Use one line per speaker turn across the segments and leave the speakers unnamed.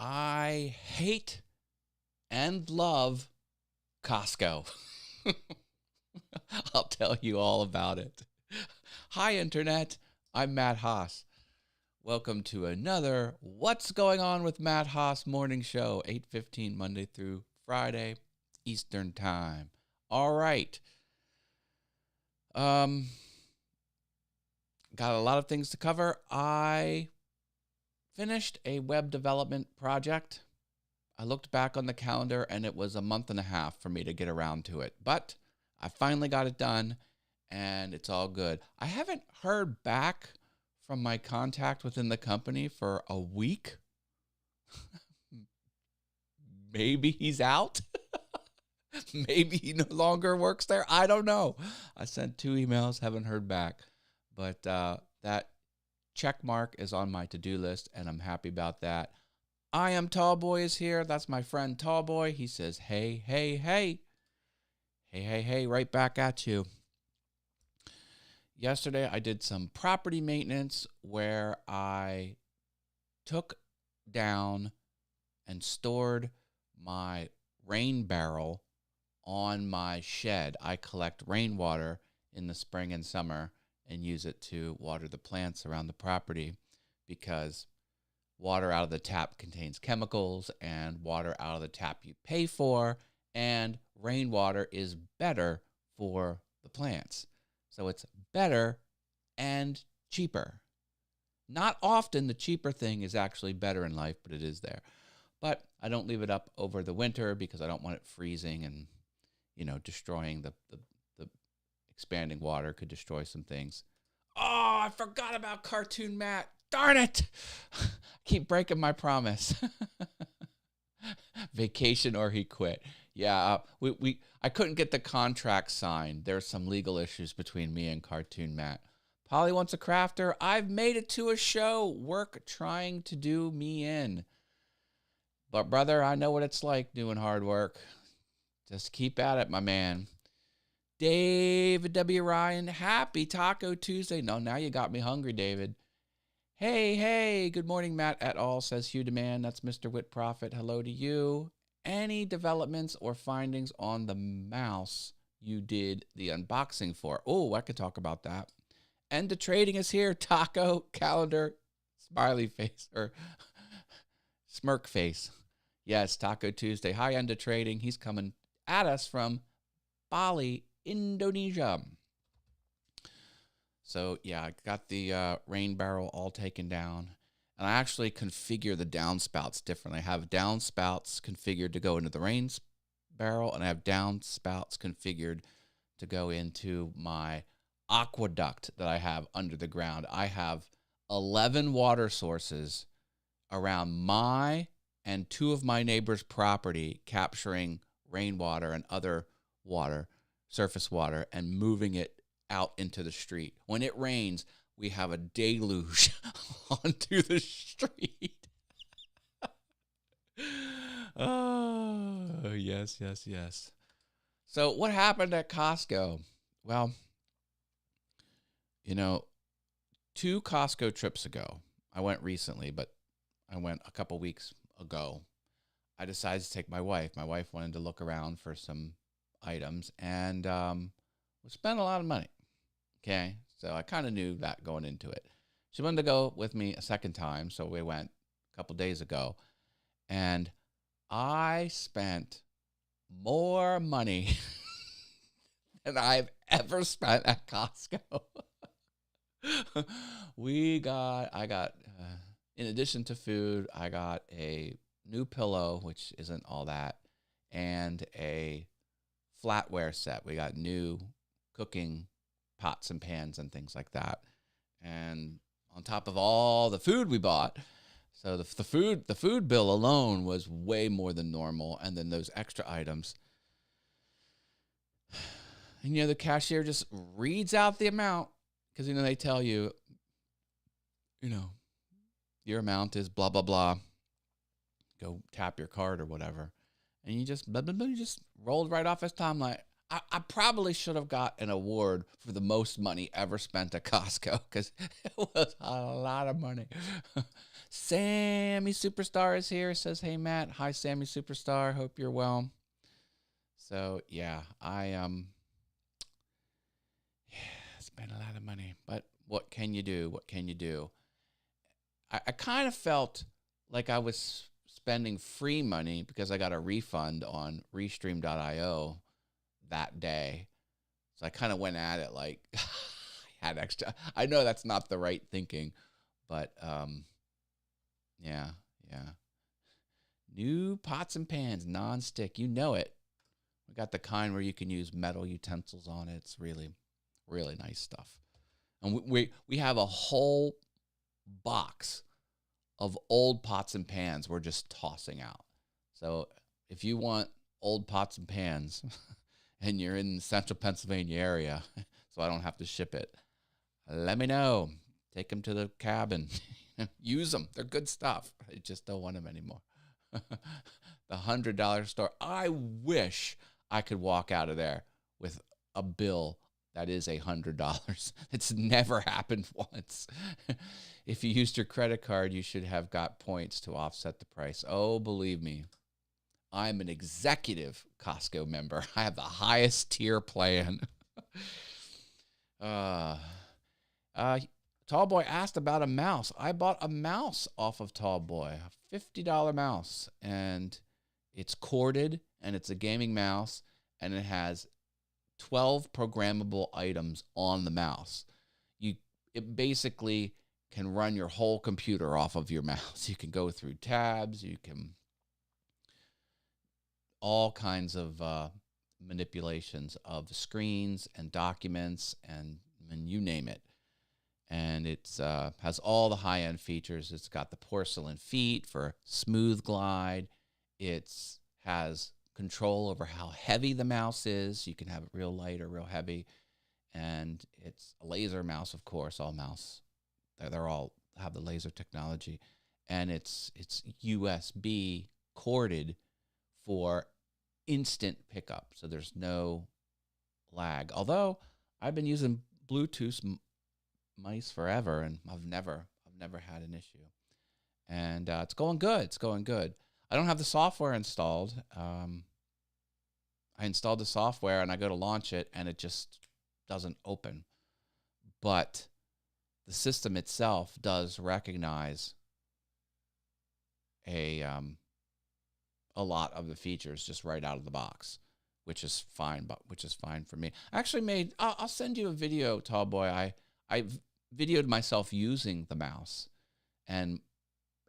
I hate and love Costco. I'll tell you all about it. Hi, Internet. I'm Matt Haas. Welcome to another What's Going On with Matt Haas morning show, 8:15 Monday through Friday, Eastern Time. All right. Got a lot of things to cover. I finished a web development project. I looked back on the calendar and it was a month and a half for me to get around to it. But I finally got it done and it's all good. I haven't heard back from my contact within the company for a week. Maybe he's out. Maybe he no longer works there. I don't know. I sent 2 emails, haven't heard back. But that check mark is on my to-do list, and I'm happy about that. I Am Tallboy is here. That's my friend Tallboy. He says, hey, hey, hey. Hey, hey, hey, right back at you. Yesterday, I did some property maintenance where I took down and stored my rain barrel on my shed. I collect rainwater in the spring and summer and use it to water the plants around the property because water out of the tap contains chemicals and water out of the tap you pay for, and rainwater is better for the plants. So it's better and cheaper. Not often the cheaper thing is actually better in life, but it is there. But I don't leave it up over the winter because I don't want it freezing and, destroying the expanding water could destroy some things. Oh, I forgot about Cartoon Matt. Darn it. Keep breaking my promise. Vacation or he quit. Yeah, I couldn't get the contract signed. There's some legal issues between me and Cartoon Matt. Polly wants a crafter. I've made it to a show. Work trying to do me in. But brother, I know what it's like doing hard work. Just keep at it, my man. David W. Ryan, happy Taco Tuesday. No, now you got me hungry, David. Hey, good morning, Matt et al., says Hugh Demand. That's Mr. Whit Prophet. Hello to you. Any developments or findings on the mouse you did the unboxing for? Oh, I could talk about that. End of trading is here. Taco, calendar, smiley face, or smirk face. Yes, Taco Tuesday. Hi, End of Trading. He's coming at us from Bali, Indonesia. So, yeah, I got the rain barrel all taken down. And I actually configure the downspouts differently. I have downspouts configured to go into the rain barrel, and I have downspouts configured to go into my aqueduct that I have under the ground. I have 11 water sources around my and 2 of my neighbors' property, capturing rainwater and other water, surface water, and moving it out into the street. When it rains, we have a deluge onto the street. Oh, yes. So what happened at Costco? Well, 2 Costco trips ago, I went recently, but I went a couple weeks ago. I decided to take my wife. My wife wanted to look around for some items, and we spent a lot of money. Okay, so I kind of knew that going into it. She wanted to go with me a second time, so we went a couple days ago, and I spent more money than I've ever spent at Costco. In addition to food, I got a new pillow, which isn't all that, and a flatware set. We got new cooking pots and pans and things like that. And on top of all the food we bought, so the food bill alone was way more than normal, and then those extra items. And the cashier just reads out the amount because they tell you, your amount is blah blah blah. Go tap your card or whatever, and you just blah, blah, blah, you just rolled right off his time. Like, I probably should have got an award for the most money ever spent at Costco because it was a lot of money. Sammy Superstar is here. Says, "Hey Matt, hi Sammy Superstar. Hope you're well." So yeah, I spent a lot of money, but what can you do? What can you do? I kind of felt like I was spending free money because I got a refund on Restream.io that day. So I kind of went at it like I had extra. I know that's not the right thinking, but yeah. New pots and pans, non-stick. You know it. We got the kind where you can use metal utensils on it. It's really, really nice stuff. And we have a whole box of old pots and pans we're just tossing out. So if you want old pots and pans and you're in the central Pennsylvania area, so I don't have to ship it, let me know. Take them to the cabin. Use them. They're good stuff. I just don't want them anymore. The $100 store. I wish I could walk out of there with a bill that is $100. It's never happened once. If you used your credit card, you should have got points to offset the price. Oh, believe me, I'm an executive Costco member. I have the highest tier plan. Tallboy asked about a mouse. I bought a mouse off of Tallboy, a $50 mouse, and it's corded, and it's a gaming mouse, and it has 12 programmable items on the mouse. It basically can run your whole computer off of your mouse. You can go through tabs. You can all kinds of manipulations of screens and documents and you name it. And it's has all the high-end features. It's got the porcelain feet for smooth glide. It has control over how heavy the mouse is. You can have it real light or real heavy. And it's a laser mouse, of course. All mouse, they're all have the laser technology. And it's USB corded for instant pickup. So there's no lag. Although I've been using Bluetooth mice forever, and I've never had an issue. And it's going good. It's going good. I don't have the software installed. I installed the software, and I go to launch it, and it just doesn't open. But the system itself does recognize a lot of the features just right out of the box, which is fine. But which is fine for me. I actually made. I'll send you a video, Tallboy. I videoed myself using the mouse and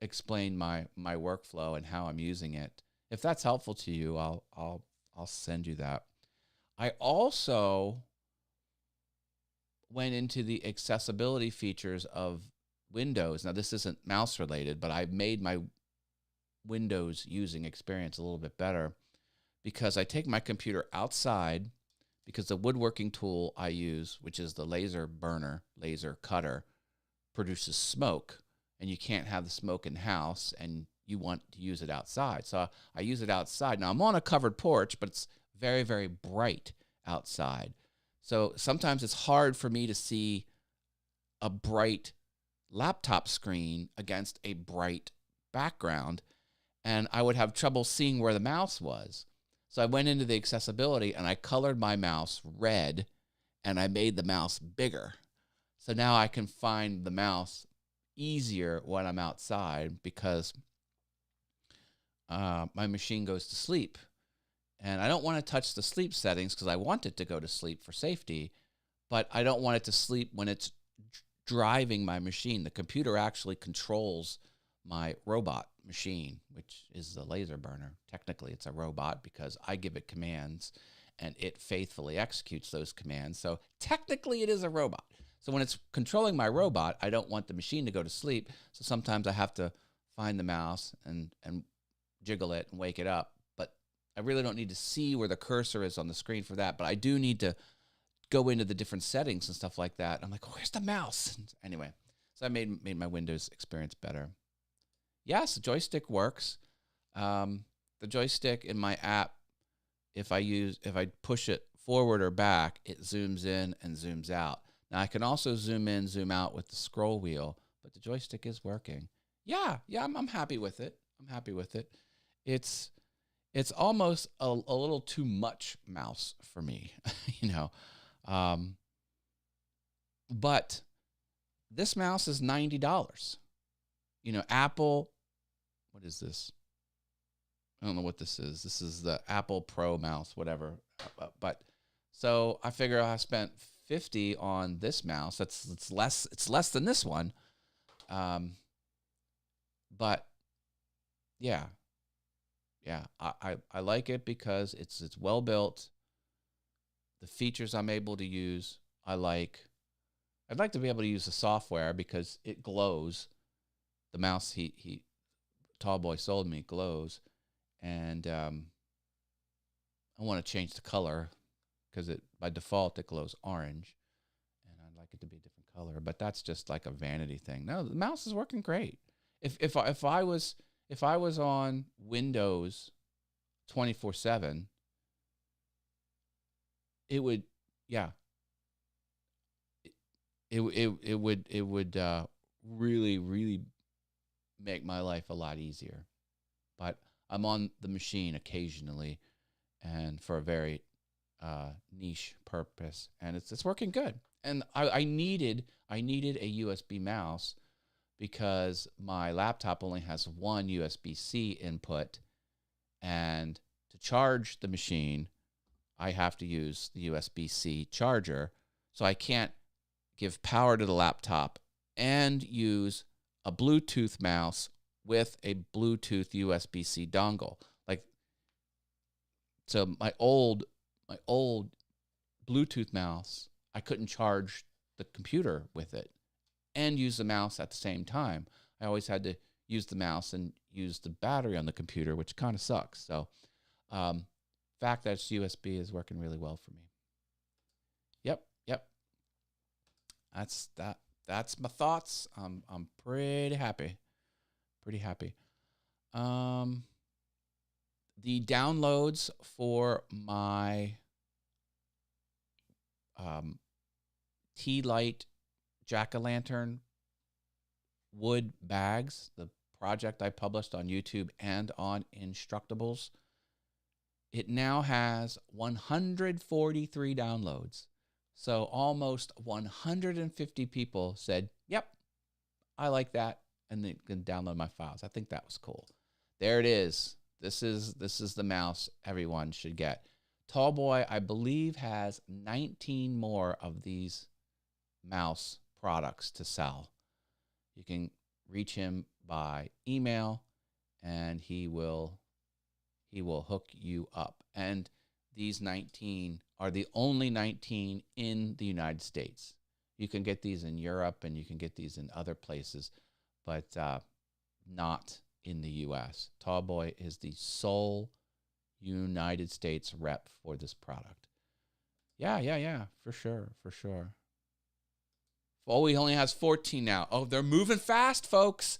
explained my workflow and how I'm using it. If that's helpful to you, I'll send you that. I also went into the accessibility features of Windows. Now, this isn't mouse related, but I made my Windows using experience a little bit better because I take my computer outside, because the woodworking tool I use, which is the laser cutter, produces smoke, and you can't have the smoke in the house, and you want to use it outside. So I use it outside. Now, I'm on a covered porch, but it's very, very bright outside. So sometimes it's hard for me to see a bright laptop screen against a bright background, and I would have trouble seeing where the mouse was. So I went into the accessibility, and I colored my mouse red, and I made the mouse bigger. So now I can find the mouse easier when I'm outside because my machine goes to sleep. And I don't want to touch the sleep settings because I want it to go to sleep for safety, but I don't want it to sleep when it's driving my machine. The computer actually controls my robot machine, which is the laser burner. Technically, it's a robot because I give it commands and it faithfully executes those commands. So technically, it is a robot. So when it's controlling my robot, I don't want the machine to go to sleep. So sometimes I have to find the mouse and jiggle it and wake it up. But I really don't need to see where the cursor is on the screen for that. But I do need to go into the different settings and stuff like that. I'm like, oh, where's the mouse? Anyway, so I made my Windows experience better. Yes, the joystick works. The joystick in my app, if I push it forward or back, it zooms in and zooms out. Now I can also zoom in, zoom out with the scroll wheel, but the joystick is working. Yeah, I'm happy with it. I'm happy with it. It's almost a little too much mouse for me, you know. But this mouse is $90. You know, Apple, what is this? I don't know what this is. This is the Apple Pro mouse, whatever. But so I figure I spent 50 on this mouse. It's less than this one. But yeah. I like it because it's well built. The features I'm able to use, I like. I'd like to be able to use the software because it glows. The mouse he tall boy sold me glows, and I want to change the color because it by default it glows orange, and I'd like it to be a different color. But that's just like a vanity thing. No, the mouse is working great. If I was on Windows 24/7, it would it would really make my life a lot easier. But I'm on the machine occasionally, and for a very niche purpose, and it's working good. And I needed a USB mouse because my laptop only has one USB-C input, and to charge the machine, I have to use the USB-C charger. So I can't give power to the laptop and use a Bluetooth mouse with a Bluetooth USB-C dongle. Like, so my old Bluetooth mouse, I couldn't charge the computer with it and use the mouse at the same time. I always had to use the mouse and use the battery on the computer, which kind of sucks. So, fact that it's USB is working really well for me. Yep. That's my thoughts. I'm pretty happy. The downloads for my tea light jack-o'-lantern wood bags, the project I published on YouTube and on Instructables, it now has 143 downloads. So almost 150 people said, yep, I like that, and they can download my files. I think that was cool. There it is. This is the mouse everyone should get. Tallboy, I believe, has 19 more of these mouse products to sell. You can reach him by email, and he will hook you up. And these 19 are the only 19 in the United States. You can get these in Europe, and you can get these in other places, but not in the U.S. Tallboy is the sole United States rep for this product. Yeah, for sure. Oh, he only has 14 now. Oh, they're moving fast, folks.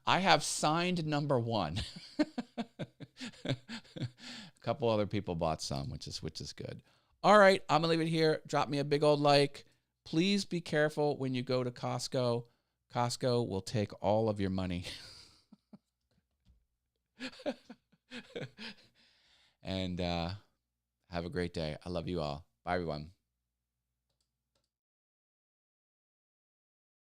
I have signed number 1. A couple other people bought some, which is good. All right, I'm going to leave it here. Drop me a big old like. Please be careful when you go to Costco. Costco will take all of your money. And have a great day. I love you all. Bye, everyone.